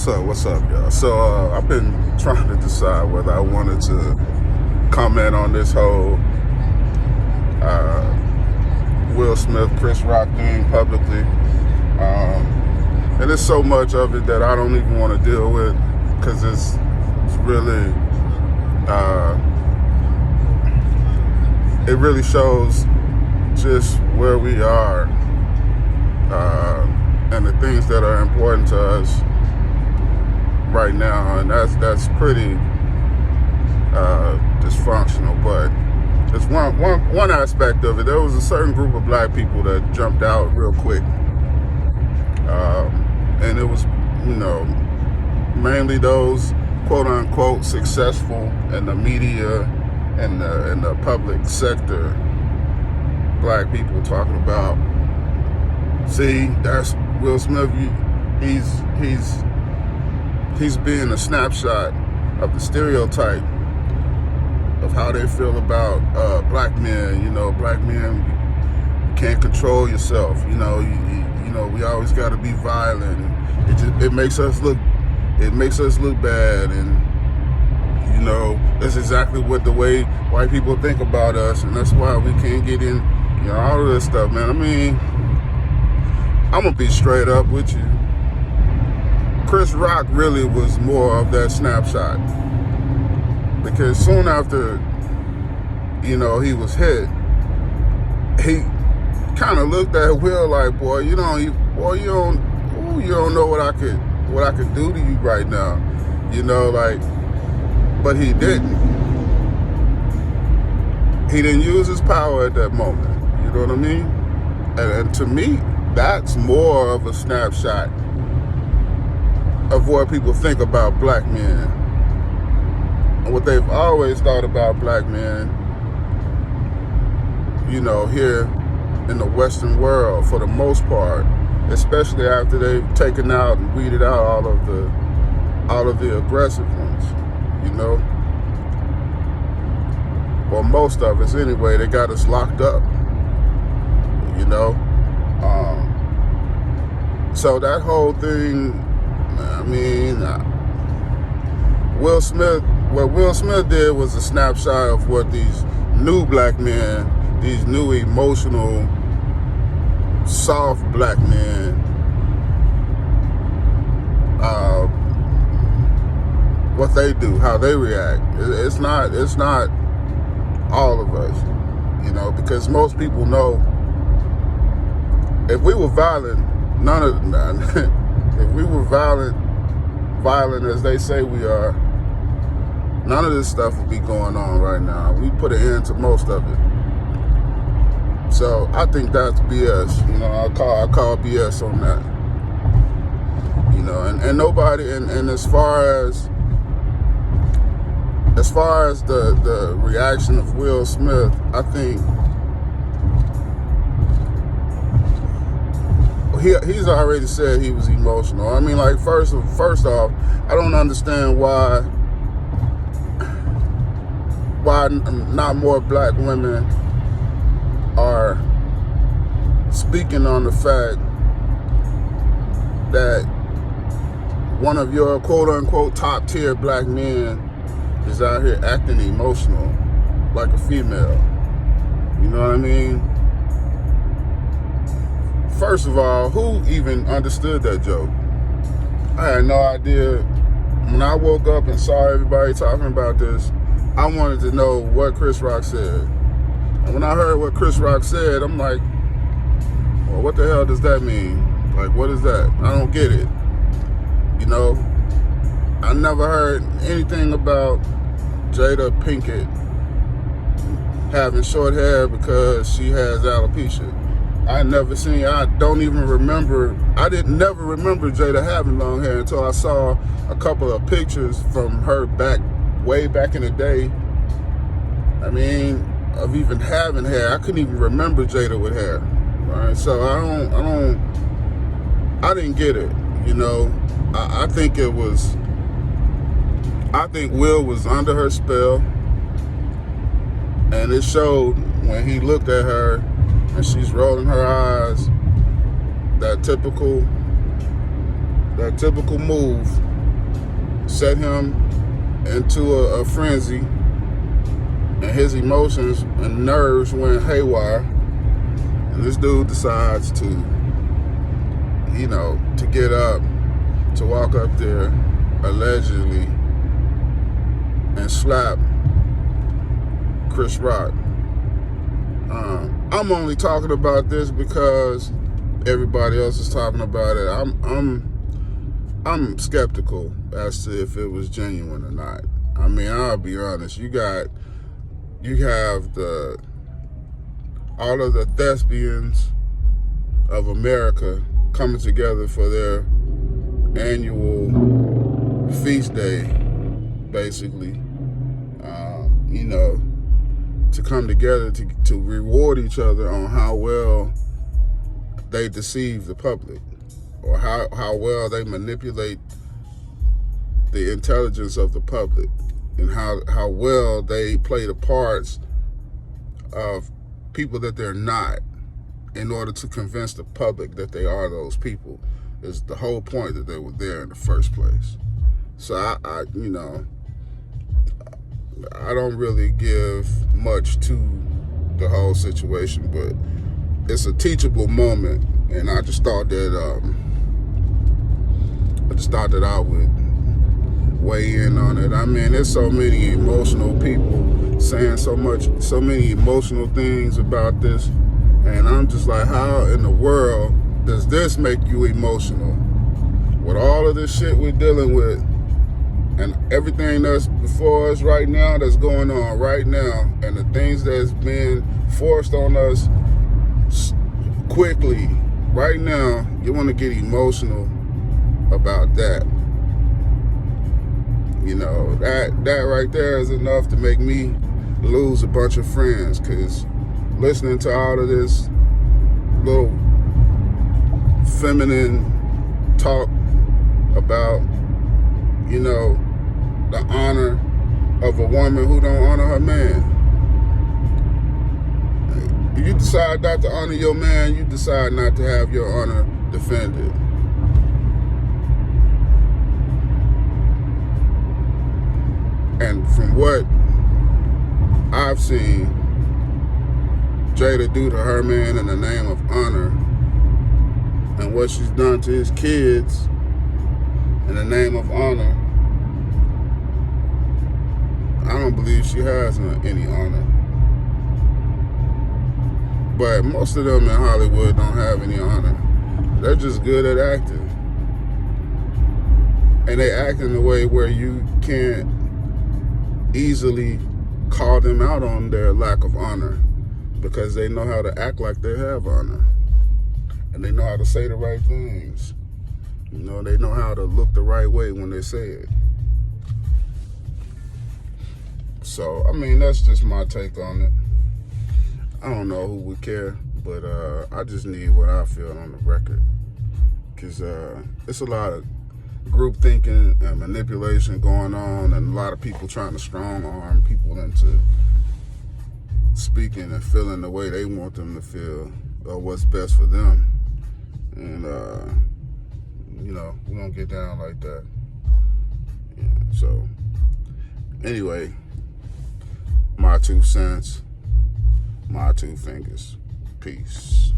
What's up, y'all? So I've been trying to decide whether I wanted to comment on this whole Will Smith, Chris Rock thing publicly. And there's so much of it that I don't even want to deal with because it's really, it really shows just where we are and the things that are important to us right now, and that's pretty dysfunctional. But it's one aspect of it. There was a certain group of black people that jumped out real quick, and it was, mainly those quote unquote successful in the media and the public sector black people talking about, see, that's Will Smith. He's being a snapshot of the stereotype of how they feel about black men. Black men, you can't control yourself. We always got to be violent. It makes us look bad, and that's exactly what the way white people think about us, and that's why we can't get in. All of this stuff, man. I mean, I'm gonna be straight up with you. Chris Rock really was more of that snapshot, because soon after, he was hit, he kind of looked at Will like, boy, you don't know what I could do to you right now, but he didn't. He didn't use his power at that moment. You know what I mean? And to me, that's more of a snapshot of what people think about black men and what they've always thought about black men, here in the Western world for the most part, especially after they've taken out and weeded out all of the aggressive ones, Well, most of us anyway. They got us locked up, So that whole thing, I mean, what Will Smith did was a snapshot of what these new black men, these new emotional, soft black men, what they do, how they react. It's not all of us, because most people know if we were violent, if we were violent as they say we are, none of this stuff would be going on right now. We put an end to most of it. So I think that's BS. I call BS on that. And nobody, and as far as the reaction of Will Smith, I think he's already said he was emotional. I mean, like, first off, I don't understand why not more black women are speaking on the fact that one of your quote unquote top tier black men is out here acting emotional like a female. You know what I mean? First of all, who even understood that joke? I had no idea. When I woke up and saw everybody talking about this, I wanted to know what Chris Rock said. And when I heard what Chris Rock said, I'm like, well, what the hell does that mean? Like, what is that? I don't get it. I never heard anything about Jada Pinkett having short hair because she has alopecia. I didn't never remember Jada having long hair until I saw a couple of pictures from her way back in the day. I mean, of even having hair. I couldn't even remember Jada with hair. Right? So I didn't get it. I think Will was under her spell, and it showed when he looked at her and she's rolling her eyes, that typical move set him into a frenzy, and his emotions and nerves went haywire, and this dude decides to, you know, to get up, to walk up there, allegedly, and slap Chris Rock. I'm only talking about this because everybody else is talking about it. I'm skeptical as to if it was genuine or not. I mean, I'll be honest. You have all of the thespians of America coming together for their annual feast day, basically. You know, to come together to reward each other on how well they deceive the public, or how well they manipulate the intelligence of the public, and how well they play the parts of people that they're not, in order to convince the public that they are those people. Is the whole point that they were there in the first place. So I you know, I don't really give much to the whole situation, but it's a teachable moment, and I just thought that I would weigh in on it. I mean, there's so many emotional people saying so many emotional things about this, and I'm just like, how in the world does this make you emotional? With all of this shit we're dealing with, and everything that's before us right now, that's going on right now, and the things that's being forced on us quickly right now, you want to get emotional about that. You know, that right there is enough to make me lose a bunch of friends, because listening to all of this little feminine talk about, you know, the honor of a woman who don't honor her man. If you decide not to honor your man, you decide not to have your honor defended. And from what I've seen Jada do to her man in the name of honor, and what she's done to his kids in the name of honor, I don't believe she has any honor. But most of them in Hollywood don't have any honor. They're just good at acting. And they act in a way where you can't easily call them out on their lack of honor, because they know how to act like they have honor. And they know how to say the right things. You know, they know how to look the right way when they say it. So, I mean, that's just my take on it. I don't know who would care, but I just need what I feel on the record. Because it's a lot of group thinking and manipulation going on, and a lot of people trying to strong arm people into speaking and feeling the way they want them to feel, or what's best for them. And, you know, we don't get down like that. Yeah, so, anyway, my 2 cents, my 2 fingers. Peace.